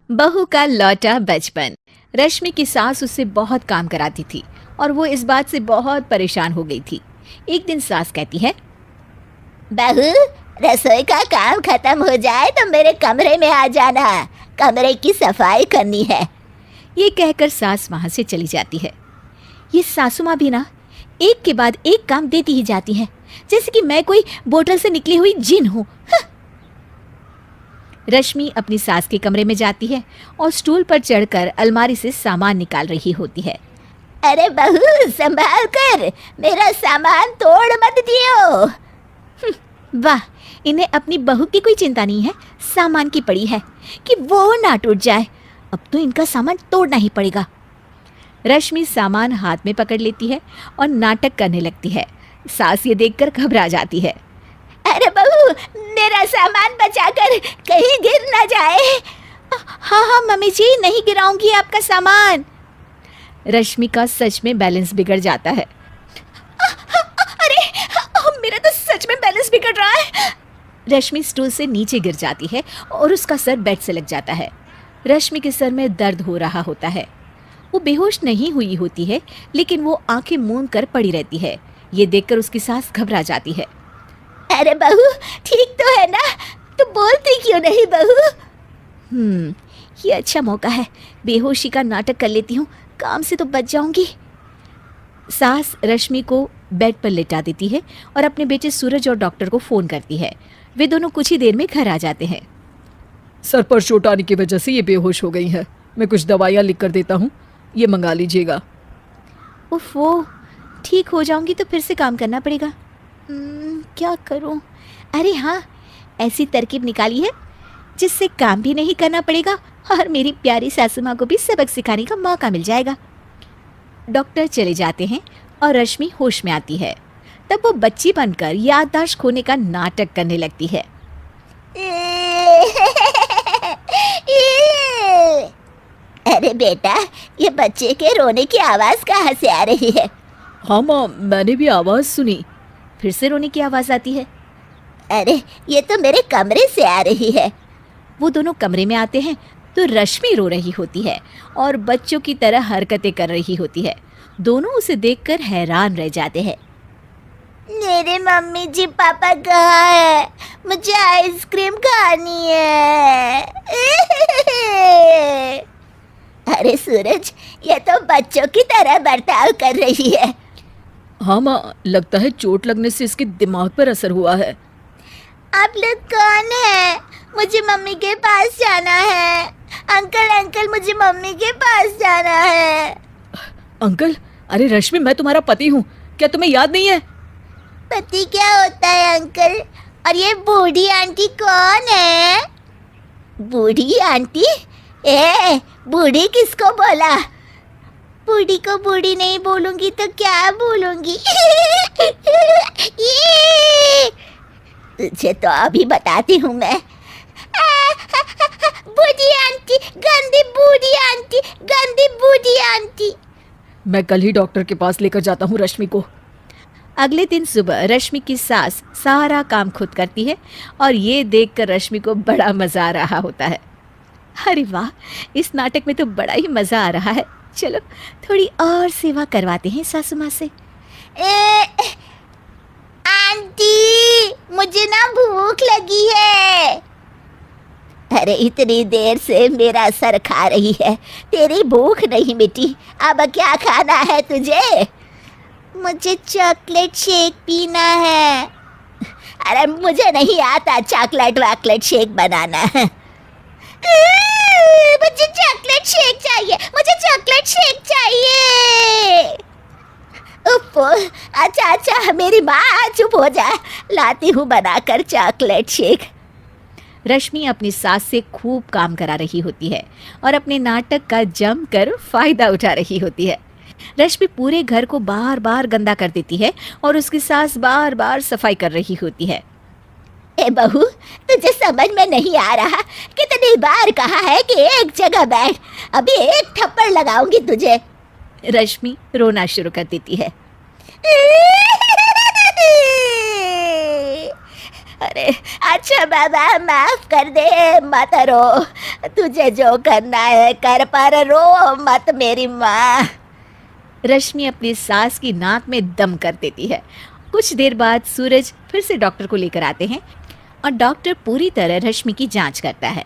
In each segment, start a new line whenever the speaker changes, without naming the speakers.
बहू का लौटा बचपन। रश्मि की सास उससे बहुत काम कराती थी और वो इस बात से बहुत परेशान हो गई थी। एक दिन सास कहती है,
बहू, रसोई का काम खत्म हो जाए तो मेरे कमरे में आ जाना, कमरे की सफाई करनी है।
ये कहकर सास वहां से चली जाती है। ये सासू माँ भी ना एक के बाद एक काम देती ही जाती है, जैसे कि मैं कोई बोतल से निकली हुई जिन हूँ। रश्मि अपनी सास के कमरे में जाती है और स्टूल पर चढ़कर अलमारी से सामान निकाल रही होती है।
अरे बहू, संभाल कर, मेरा सामान तोड़ मत दियो।
वाह, इन्हें अपनी बहू की कोई चिंता नहीं है, सामान की पड़ी है कि वो ना टूट जाए। अब तो इनका सामान तोड़ना ही पड़ेगा। रश्मि सामान हाथ में पकड़ लेती है और नाटक करने लगती है। सास ये देखकर घबरा जाती है।
अरे बहू, मेरा सामान बचाकर कहीं गिर ना जाए।
हाँ हाँ मम्मी जी, नहीं गिराऊंगी आपका सामान। रश्मि का सच में बैलेंस बिगड़ जाता है। अरे मेरा तो सच में बैलेंस बिगड़ रहा है। रश्मि स्टूल से नीचे गिर जाती है और उसका सर बेड से लग जाता है। रश्मि के सर में दर्द हो रहा होता है। वो बेहोश नहीं हुई होती है, लेकिन वो आंखें मूंद कर पड़ी रहती है। ये देखकर उसकी सास घबरा जाती है।
अरे बहू, ठीक तो है ना? तू बोलती क्यों नहीं बहू?
ये अच्छा मौका है, बेहोशी का नाटक कर लेती हूँ, काम से तो बच जाऊंगी। सास रश्मि को बेड पर लेटा देती है और अपने बेटे सूरज और डॉक्टर को फ़ोन करती है। वे दोनों कुछ ही देर में घर आ जाते हैं।
सर पर चोट आने की वजह से ये बेहोश हो गई है। मैं कुछ दवाइयाँ लिख कर देता हूँ, ये मंगा लीजिएगा।
उफ, वो ठीक हो जाऊंगी तो फिर से काम करना पड़ेगा। क्या करूं? अरे हाँ, ऐसी तरकीब निकाली है जिससे काम भी नहीं करना पड़ेगा और मेरी प्यारी सासू माँ को भी सबक सिखाने का मौका मिल जाएगा। डॉक्टर चले जाते हैं और रश्मि होश में आती है। तब वो बच्ची बनकर याददाश्त खोने का नाटक करने लगती है।
अरे बेटा, ये बच्चे के रोने की आवाज़ कहाँ से आ रही है?
हाँ माँ, मैंने भी आवाज़ सुनी।
फिर से रोने की आवाज़ आती है।
अरे ये तो मेरे कमरे से आ रही है।
वो दोनों कमरे में आते हैं तो रश्मि रो रही होती है और बच्चों की तरह हरकतें कर रही होती है। दोनों उसे देखकर हैरान रह जाते हैं।
मेरे मम्मी जी पापा कहाँ है? मुझे आइसक्रीम खानी है। अरे सूरज, ये तो बच्चों की तरह बर्ताव कर रही है।
हाँ माँ, लगता है चोट लगने से इसके दिमाग पर असर हुआ है।
आप लोग कौन है? मुझे मम्मी के पास जाना है। अंकल अंकल, मुझे मम्मी के पास जाना है।
अंकल? अरे रश्मि, मैं तुम्हारा पति हूँ, क्या तुम्हें याद नहीं है?
पति क्या होता है अंकल? और ये बूढ़ी आंटी कौन है? बूढ़ी आंटी? बूढ़ी किसको बोला? बूढ़ी को बूढ़ी नहीं बोलूंगी तो क्या बोलूंगी? तुझे तो अभी बताती हूँ मैं। बूढ़ी आंटी, गंदी बूढ़ी आंटी, गंदी बूढ़ी आंटी।
मैं कल ही डॉक्टर के पास लेकर जाता हूँ रश्मि को।
अगले दिन सुबह रश्मि की सास सारा काम खुद करती है और ये देखकर रश्मि को बड़ा मज़ा आ रहा होता है। अरे वाह, इस नाटक में तो बड़ा ही मज़ा आ रहा है। चलो थोड़ी और सेवा करवाते हैं सासू माँ से।
आंटी, मुझे ना भूख लगी है। अरे इतनी देर से मेरा सर खा रही है, तेरी भूख नहीं मिटी। अब क्या खाना है तुझे? मुझे चॉकलेट शेक पीना है। अरे मुझे नहीं आता चॉकलेट वाकलेट शेक बनाना। मुझे चॉकलेट शेक चाहिए, मुझे चॉकलेट शेक चाहिए। अच्छा, मेरी माँ चुप हो जा, लाती हूँ बनाकर चॉकलेट शेक।
रश्मि अपनी सास से खूब काम करा रही होती है और अपने नाटक का जमकर फायदा उठा रही होती है। रश्मि पूरे घर को बार बार गंदा कर देती है और उसकी सास बार बार सफाई कर रही होती है।
ए बहू, तुझे समझ में नहीं आ रहा? कितनी बार कहा है कि एक जगह बैठ, अभी एक थप्पड़ लगाऊंगी तुझे।
रश्मि रोना शुरू कर देती है।
अरे अच्छा बाबा, माफ कर दे, मत रो। तुझे जो करना है कर, पर रो मत मेरी माँ।
रश्मि अपनी सास की नाक में दम कर देती है। कुछ देर बाद सूरज फिर से डॉक्टर को लेकर आते हैं और डॉक्टर पूरी तरह रश्मि की जांच करता है।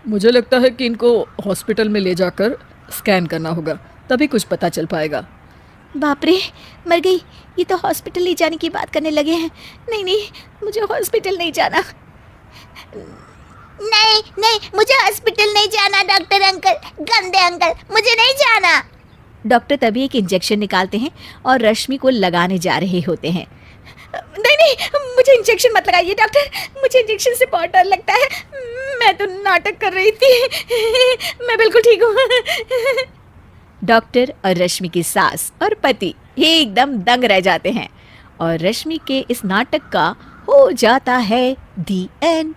मुझे लगता है कि इनको हॉस्पिटल में ले जाकर स्कैन करना होगा, तभी कुछ पता चल पाएगा।
बाप रे, मर गई। ये तो हॉस्पिटल ले जाने की बात करने लगे हैं। नहीं नहीं, मुझे हॉस्पिटल नहीं जाना।
नहीं नहीं, मुझे हॉस्पिटल नहीं जाना डॉक्टर अंकल, गंदे अंकल, मुझे नहीं जाना।
डॉक्टर तभी एक इंजेक्शन निकालते हैं और रश्मि को लगाने जा रहे होते हैं। नहीं नहीं, मुझे इंजेक्शन मत लगाइए डॉक्टर, मुझे इंजेक्शन से बहुत डर लगता है। मैं तो नाटक कर रही थी, मैं बिल्कुल ठीक हूँ। डॉक्टर और रश्मि की सास और पति एकदम दंग रह जाते हैं और रश्मि के इस नाटक का हो जाता है दी एंड।